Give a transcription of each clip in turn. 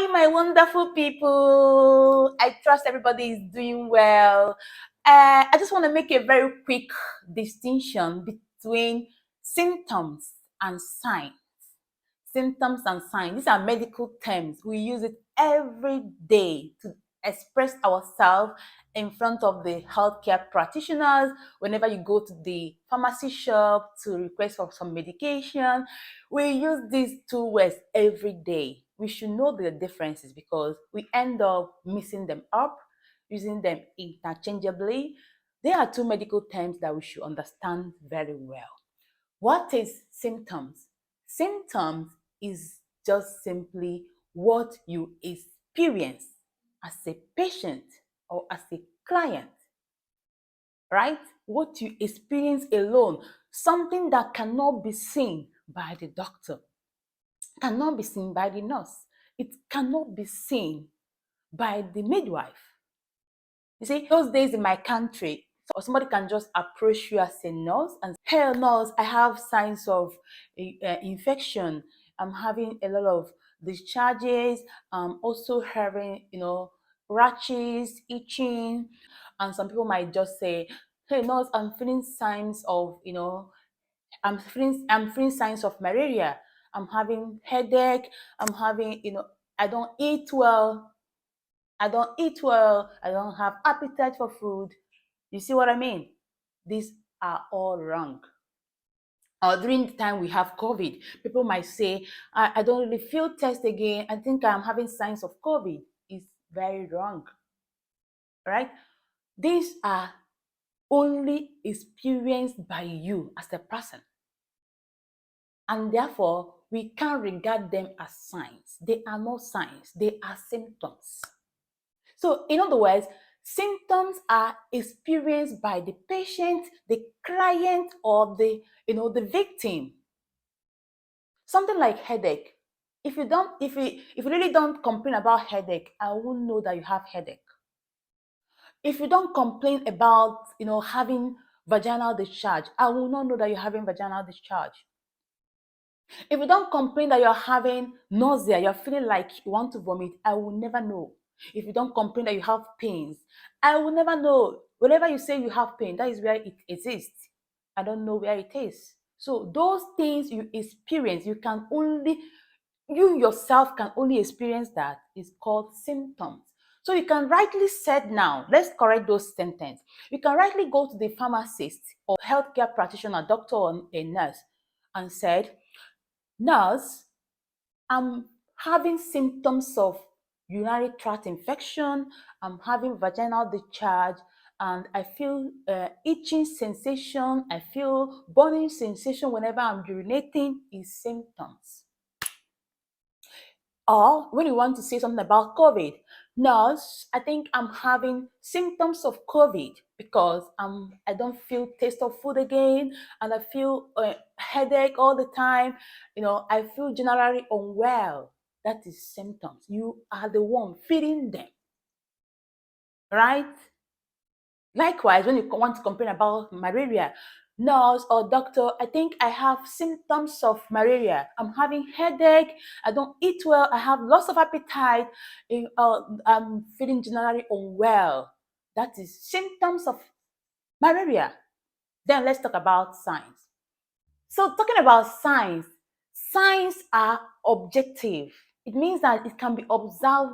Hi, my wonderful people. I trust everybody is doing well. I just want to make a very quick distinction between symptoms and signs. Symptoms and signs. These are medical terms. We use it every day to express ourselves in front of the healthcare practitioners. Whenever you go to the pharmacy shop to request for some medication, we use these two words every day. We should know the differences because we end up mixing them up, using them interchangeably. There are two medical terms that we should understand very well. What is symptoms? Symptoms is just simply what you experience as a patient or as a client, right? What you experience alone, something that cannot be seen by the doctor, cannot be seen by the nurse, it cannot be seen by the midwife. You see, those days in my country, or somebody can just approach you as a nurse and say, hey, nurse, I have signs of infection. I'm having a lot of discharges. I'm also having, rashes, itching. And some people might just say, hey, nurse, I'm feeling signs of, I'm feeling signs of malaria. I'm having headache. I'm having, I don't eat well. I don't have appetite for food. You see what I mean? These are all wrong. During the time we have COVID, people might say, I don't really feel test again. I think I'm having signs of COVID. It's very wrong, right? These are only experienced by you as a person. And therefore, we can't regard them as signs. They are not signs, they are symptoms. So, in other words, symptoms are experienced by the patient, the client, or the victim. Something like headache. If you really don't complain about headache, I won't know that you have headache. If you don't complain about having vaginal discharge, I will not know that you're having vaginal discharge. If you don't complain that you're having nausea, you're feeling like you want to vomit, I will never know. If you don't complain that you have pains, I will never know. Whenever you say you have pain, that is where it exists. I don't know where it is. So those things you experience, you yourself can only experience that is called symptoms. So you can rightly said now, let's correct those sentences. You can rightly go to the pharmacist or healthcare practitioner, doctor or a nurse, and said, nurse, I'm having symptoms of urinary tract infection, I'm having vaginal discharge, and I feel itching sensation, I feel burning sensation whenever I'm urinating is symptoms. Or when you want to say something about COVID, nurse, I think I'm having symptoms of COVID because I don't feel taste of food again, and I feel headache all the time. I feel generally unwell. That is symptoms. You are the one feeding them, right? Likewise, when you want to complain about malaria, nurse or doctor, I think I have symptoms of malaria. I'm having headache. I don't eat well. I have loss of appetite. I'm feeling generally unwell. That is symptoms of malaria. Then let's talk about signs. So talking about signs, signs are objective. It means that it can be observed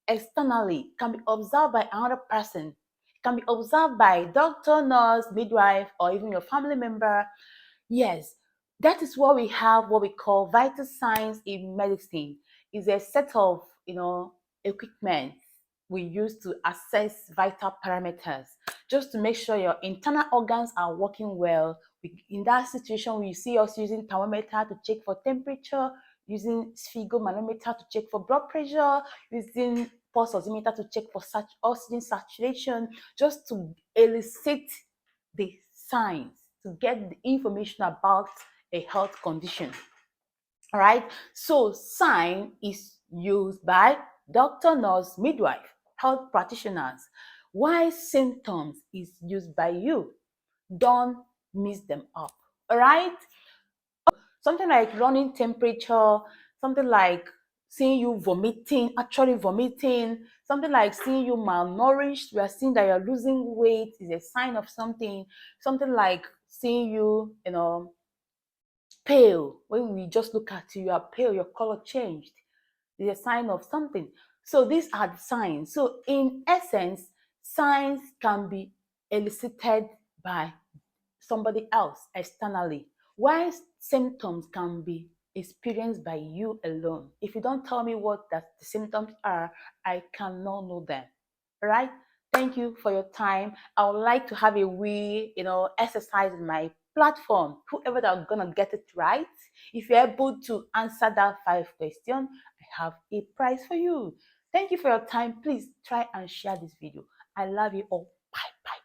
externally, can be observed by another person, can be observed by doctor, nurse, midwife, or even your family member. Yes, that is what we have, what we call vital signs in medicine. Is a set of equipment we use to assess vital parameters, just to make sure your internal organs are working well. In that situation, we see us using thermometer to check for temperature, using sphygmomanometer to check for blood pressure, using pulse oximeter to check for oxygen saturation, just to elicit the signs, to get the information about a health condition. All right. So sign is used by doctor, nurse, midwife, health practitioners. Why symptoms is used by you? Don't mix them up. All right. Something like running temperature, something like seeing you vomiting, actually vomiting, something like seeing you malnourished, we are seeing that you're losing weight is a sign of something, something like seeing you, pale. When we just look at you, you are pale, your color changed. It's a sign of something. So these are the signs. So in essence, signs can be elicited by somebody else externally, while symptoms can be experienced by you alone. If you don't tell me what that the symptoms are, I cannot know them. All right? Thank you for your time. I would like to have a wee, exercise in my platform. Whoever that's gonna get it right, if you're able to answer that 5 question, I have a prize for you. Thank you for your time. Please try and share this video. I love you all. Bye bye.